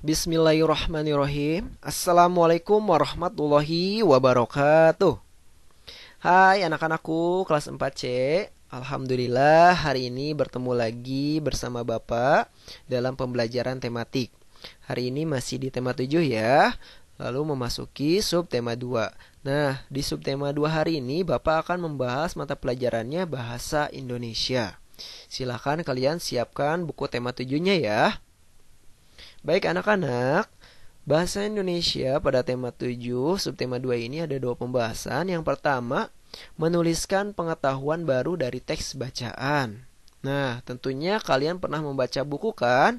Bismillahirrahmanirrahim. Assalamualaikum warahmatullahi wabarakatuh. Hai anak-anakku kelas 4C. Alhamdulillah hari ini bertemu lagi bersama Bapak dalam pembelajaran tematik. Hari ini masih di tema 7 ya. Lalu memasuki subtema 2. Nah, di subtema 2 hari ini Bapak akan membahas mata pelajarannya Bahasa Indonesia. Silakan kalian siapkan buku tema 7-nya ya. Baik anak-anak, Bahasa Indonesia pada tema 7, subtema 2 ini ada 2 pembahasan. Yang pertama, menuliskan pengetahuan baru dari teks bacaan. Nah, tentunya kalian pernah membaca buku kan?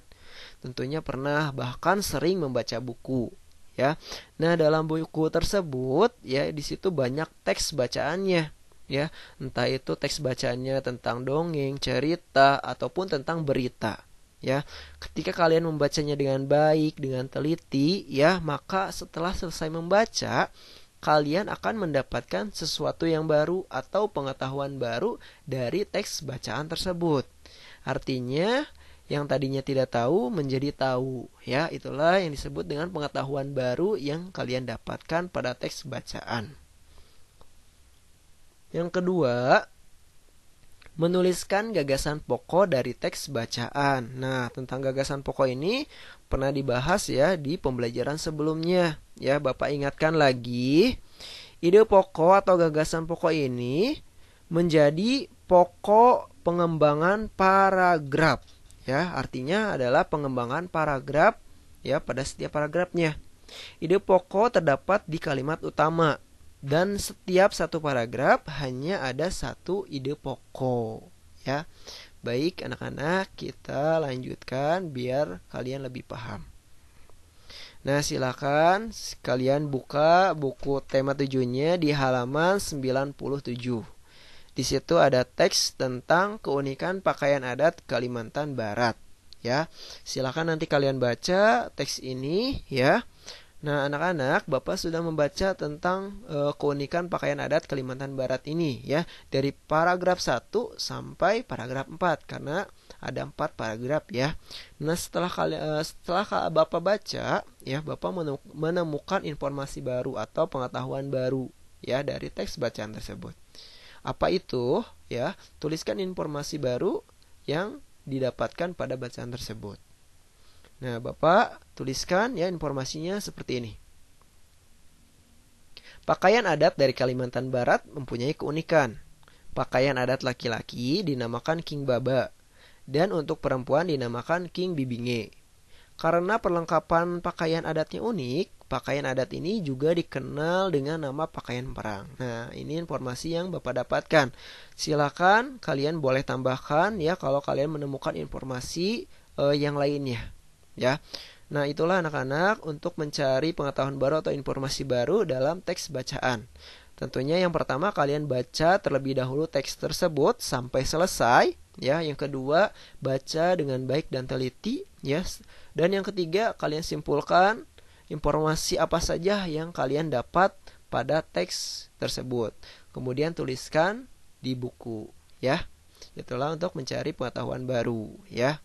Tentunya pernah, bahkan sering membaca buku, ya. Nah, dalam buku tersebut, ya, di situ banyak teks bacaannya, ya. Entah itu teks bacaannya tentang dongeng, cerita, ataupun tentang berita. Ya, ketika kalian membacanya dengan baik, dengan teliti, ya, maka setelah selesai membaca, kalian akan mendapatkan sesuatu yang baru atau pengetahuan baru dari teks bacaan tersebut. Artinya, yang tadinya tidak tahu menjadi tahu, ya, itulah yang disebut dengan pengetahuan baru yang kalian dapatkan pada teks bacaan. Yang kedua, menuliskan gagasan pokok dari teks bacaan. Nah, tentang gagasan pokok ini pernah dibahas ya di pembelajaran sebelumnya. Ya, Bapak ingatkan lagi, ide pokok atau gagasan pokok ini menjadi pokok pengembangan paragraf. Ya, artinya adalah pengembangan paragraf ya pada setiap paragrafnya. Ide pokok terdapat di kalimat utama. Dan setiap satu paragraf hanya ada satu ide pokok, ya. Baik anak-anak, kita lanjutkan biar kalian lebih paham. Nah, silakan kalian buka buku tema 7-nya di halaman 97. Di situ ada teks tentang keunikan pakaian adat Kalimantan Barat, ya. Silakan nanti kalian baca teks ini, ya. Nah, anak-anak, Bapak sudah membaca tentang keunikan pakaian adat Kalimantan Barat ini ya, dari paragraf 1 sampai paragraf 4 karena ada 4 paragraf ya. Nah, setelah Bapak baca ya, Bapak menemukan informasi baru atau pengetahuan baru ya dari teks bacaan tersebut. Apa itu? Ya, tuliskan informasi baru yang didapatkan pada bacaan tersebut. Nah, Bapak tuliskan ya informasinya seperti ini. Pakaian adat dari Kalimantan Barat mempunyai keunikan. Pakaian adat laki-laki dinamakan King Baba dan untuk perempuan dinamakan King Bibinge. Karena perlengkapan pakaian adatnya unik, pakaian adat ini juga dikenal dengan nama pakaian perang. Nah, ini informasi yang Bapak dapatkan. Silakan kalian boleh tambahkan ya kalau kalian menemukan informasi yang lainnya. Ya, nah itulah anak-anak untuk mencari pengetahuan baru atau informasi baru dalam teks bacaan. Tentunya yang pertama kalian baca terlebih dahulu teks tersebut sampai selesai. Ya, yang kedua baca dengan baik dan teliti. Ya, dan yang ketiga kalian simpulkan informasi apa saja yang kalian dapat pada teks tersebut. Kemudian tuliskan di buku. Ya, itulah untuk mencari pengetahuan baru. Ya.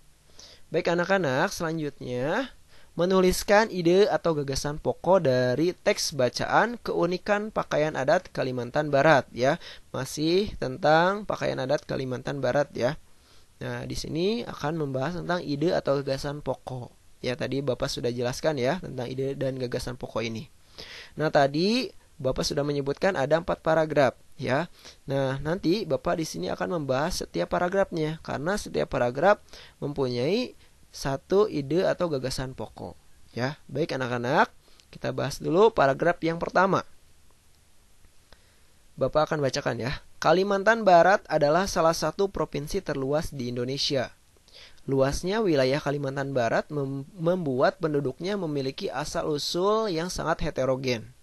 Baik anak-anak, selanjutnya menuliskan ide atau gagasan pokok dari teks bacaan keunikan pakaian adat Kalimantan Barat ya. Masih tentang pakaian adat Kalimantan Barat ya. Nah, di sini akan membahas tentang ide atau gagasan pokok. Ya, tadi Bapak sudah jelaskan ya tentang ide dan gagasan pokok ini. Nah, tadi Bapak sudah menyebutkan ada 4 paragraf ya. Nah, nanti Bapak di sini akan membahas setiap paragrafnya karena setiap paragraf mempunyai satu ide atau gagasan pokok ya. Baik anak-anak, kita bahas dulu paragraf yang pertama. Bapak akan bacakan ya. Kalimantan Barat adalah salah satu provinsi terluas di Indonesia. Luasnya wilayah Kalimantan Barat membuat penduduknya memiliki asal-usul yang sangat heterogen.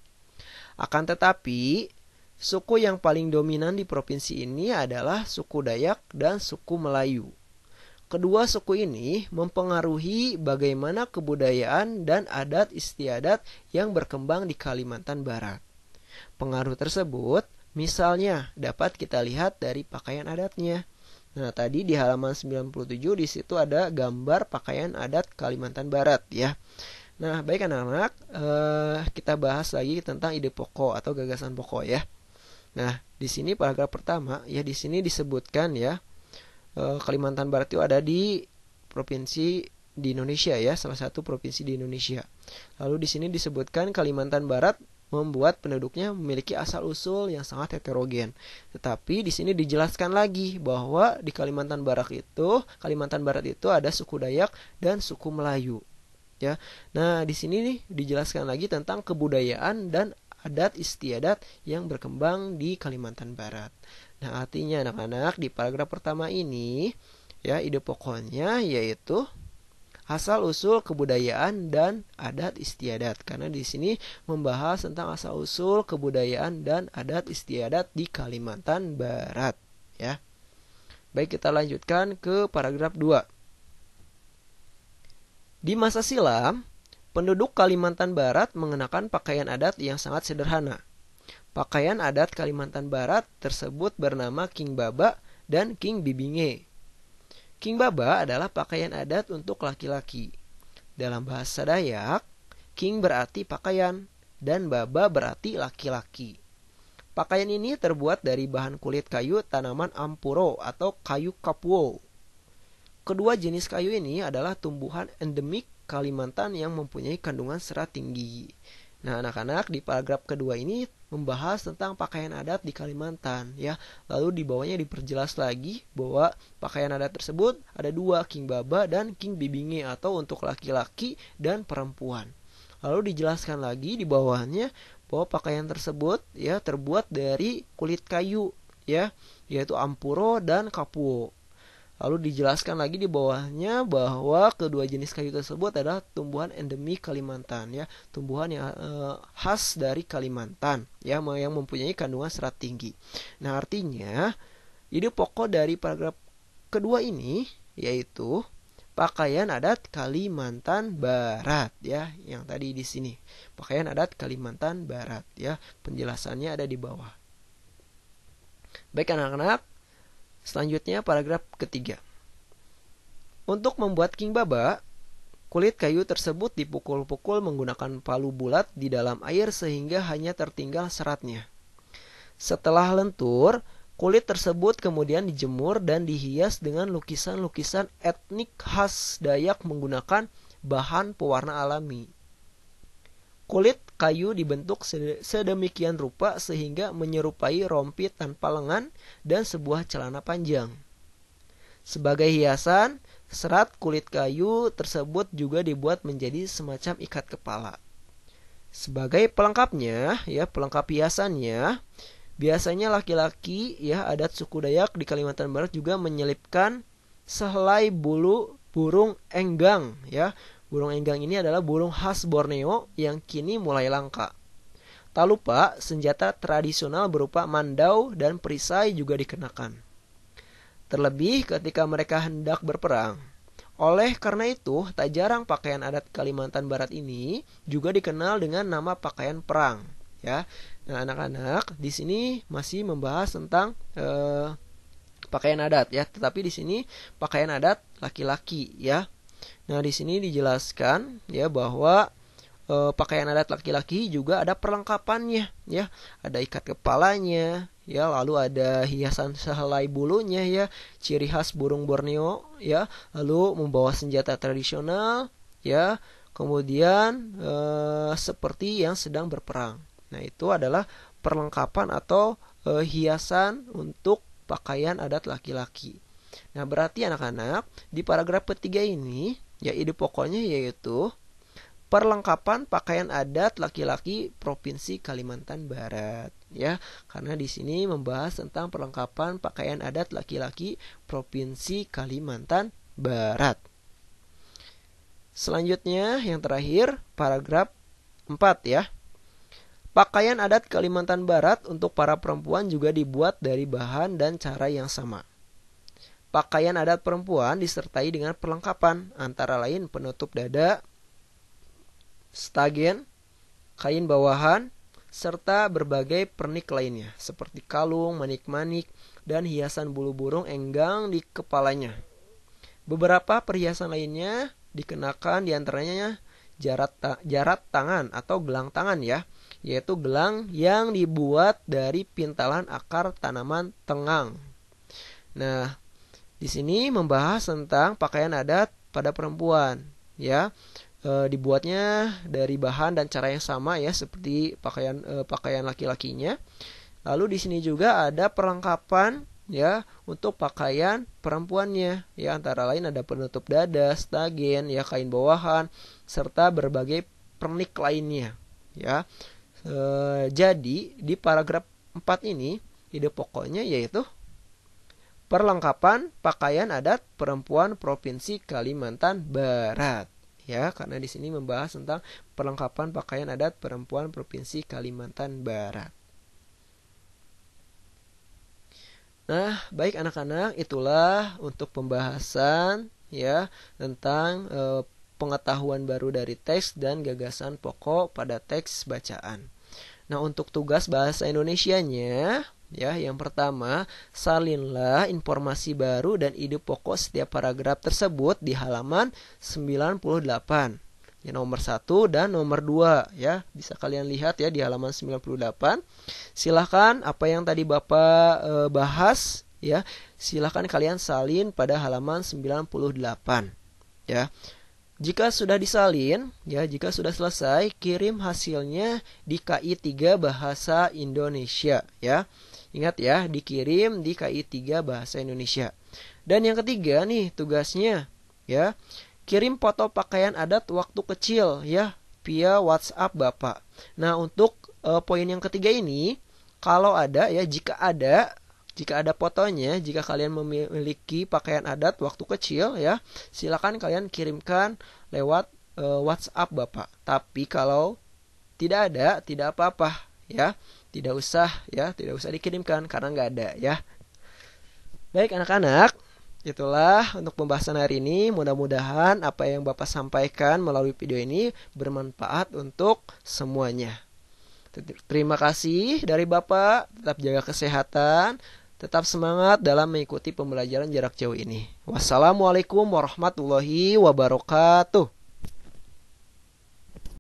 Akan tetapi, suku yang paling dominan di provinsi ini adalah suku Dayak dan suku Melayu. Kedua suku ini mempengaruhi bagaimana kebudayaan dan adat istiadat yang berkembang di Kalimantan Barat. Pengaruh tersebut misalnya dapat kita lihat dari pakaian adatnya. Nah, tadi di halaman 97 di situ ada gambar pakaian adat Kalimantan Barat ya. Nah, baik anak-anak, kita bahas lagi tentang ide pokok atau gagasan pokok ya. Nah, di sini paragraf pertama ya, di sini disebutkan ya, Kalimantan Barat itu ada di provinsi di Indonesia ya, salah satu provinsi di Indonesia. Lalu di sini disebutkan Kalimantan Barat membuat penduduknya memiliki asal-usul yang sangat heterogen. Tetapi di sini dijelaskan lagi bahwa di Kalimantan Barat itu ada suku Dayak dan suku Melayu. Ya. Nah, di sini nih dijelaskan lagi tentang kebudayaan dan adat istiadat yang berkembang di Kalimantan Barat. Nah, artinya anak-anak di paragraf pertama ini ya, ide pokoknya yaitu asal-usul kebudayaan dan adat istiadat. Karena di sini membahas tentang asal-usul kebudayaan dan adat istiadat di Kalimantan Barat ya. Baik, kita lanjutkan ke paragraf 2. Di masa silam, penduduk Kalimantan Barat mengenakan pakaian adat yang sangat sederhana. Pakaian adat Kalimantan Barat tersebut bernama King Baba dan King Bibinge. King Baba adalah pakaian adat untuk laki-laki. Dalam bahasa Dayak, King berarti pakaian dan Baba berarti laki-laki. Pakaian ini terbuat dari bahan kulit kayu tanaman ampuro atau kayu kapuo. Kedua jenis kayu ini adalah tumbuhan endemik Kalimantan yang mempunyai kandungan serat tinggi. Nah, anak-anak, di paragraf kedua ini membahas tentang pakaian adat di Kalimantan ya. Lalu di bawahnya diperjelas lagi bahwa pakaian adat tersebut ada dua, King Baba dan King Bibinge, atau untuk laki-laki dan perempuan. Lalu dijelaskan lagi di bawahnya bahwa pakaian tersebut ya terbuat dari kulit kayu ya, yaitu ampuro dan kapuo. Lalu dijelaskan lagi di bawahnya bahwa kedua jenis kayu tersebut adalah tumbuhan endemik Kalimantan ya, tumbuhan yang khas dari Kalimantan ya, yang mempunyai kandungan serat tinggi. Nah, artinya ide pokok dari paragraf kedua ini yaitu pakaian adat Kalimantan Barat ya, yang tadi di sini. Pakaian adat Kalimantan Barat ya, penjelasannya ada di bawah. Baik anak-anak, selanjutnya paragraf ketiga. Untuk membuat King Baba, kulit kayu tersebut dipukul-pukul menggunakan palu bulat di dalam air sehingga hanya tertinggal seratnya. Setelah lentur, kulit tersebut kemudian dijemur dan dihias dengan lukisan-lukisan etnik khas Dayak menggunakan bahan pewarna alami. Kulit kayu dibentuk sedemikian rupa sehingga menyerupai rompi tanpa lengan dan sebuah celana panjang. Sebagai hiasan, serat kulit kayu tersebut juga dibuat menjadi semacam ikat kepala. Sebagai pelengkapnya, ya, pelengkap hiasannya, biasanya laki-laki, ya, adat suku Dayak di Kalimantan Barat juga menyelipkan sehelai bulu burung enggang, ya. Burung enggang ini adalah burung khas Borneo yang kini mulai langka. Tak lupa, senjata tradisional berupa mandau dan perisai juga dikenakan. Terlebih ketika mereka hendak berperang. Oleh karena itu, tak jarang pakaian adat Kalimantan Barat ini juga dikenal dengan nama pakaian perang. Ya, nah anak-anak di sini masih membahas tentang pakaian adat, ya. Tetapi di sini pakaian adat laki-laki, ya. Nah, di sini dijelaskan ya bahwa pakaian adat laki-laki juga ada perlengkapannya ya. Ada ikat kepalanya ya, lalu ada hiasan sehelai bulunya ya, ciri khas burung Borneo ya, lalu membawa senjata tradisional ya, kemudian seperti yang sedang berperang. Nah, itu adalah perlengkapan atau hiasan untuk pakaian adat laki-laki. Nah, berarti anak-anak, di paragraf ketiga ini, ya, ide pokoknya yaitu perlengkapan pakaian adat laki-laki Provinsi Kalimantan Barat, ya. Karena di sini membahas tentang perlengkapan pakaian adat laki-laki Provinsi Kalimantan Barat. Selanjutnya, yang terakhir, paragraf 4 ya. Pakaian adat Kalimantan Barat untuk para perempuan juga dibuat dari bahan dan cara yang sama. Pakaian adat perempuan disertai dengan perlengkapan antara lain penutup dada, stagen, kain bawahan, serta berbagai pernik lainnya seperti kalung, manik-manik, dan hiasan bulu burung enggang di kepalanya. Beberapa perhiasan lainnya dikenakan diantaranya jarat tangan atau gelang tangan ya, yaitu gelang yang dibuat dari pintalan akar tanaman tengang. Nah, di sini membahas tentang pakaian adat pada perempuan ya. Dibuatnya dari bahan dan cara yang sama ya, seperti pakaian laki-lakinya. Lalu di sini juga ada perlengkapan ya untuk pakaian perempuannya ya, antara lain ada penutup dada, stagen ya, kain bawahan serta berbagai pernik lainnya ya. Jadi di paragraf 4 ini ide pokoknya yaitu perlengkapan pakaian adat perempuan Provinsi Kalimantan Barat ya, karena di sini membahas tentang perlengkapan pakaian adat perempuan Provinsi Kalimantan Barat. Nah, baik anak-anak, itulah untuk pembahasan ya tentang pengetahuan baru dari teks dan gagasan pokok pada teks bacaan. Nah, untuk tugas bahasa Indonesianya ya, yang pertama, salinlah informasi baru dan ide pokok setiap paragraf tersebut di halaman 98. Ya, nomor 1 dan nomor 2 ya, bisa kalian lihat ya di halaman 98. Silahkan apa yang tadi Bapak bahas ya, silahkan kalian salin pada halaman 98 ya. Jika sudah disalin ya, jika sudah selesai, kirim hasilnya di KI 3 Bahasa Indonesia ya. Ingat ya, dikirim di KI 3 Bahasa Indonesia. Dan yang ketiga nih tugasnya ya, kirim foto pakaian adat waktu kecil ya via WhatsApp Bapak. Nah, untuk poin yang ketiga ini, kalau ada ya, jika ada fotonya, jika kalian memiliki pakaian adat waktu kecil ya, silakan kalian kirimkan lewat WhatsApp Bapak. Tapi kalau tidak ada, tidak apa-apa ya. Tidak usah dikirimkan karena nggak ada ya. Baik anak-anak, itulah untuk pembahasan hari ini. Mudah-mudahan apa yang Bapak sampaikan melalui video ini bermanfaat untuk semuanya. Terima kasih dari Bapak. Tetap jaga kesehatan. Tetap semangat dalam mengikuti pembelajaran jarak jauh ini. Wassalamualaikum warahmatullahi wabarakatuh.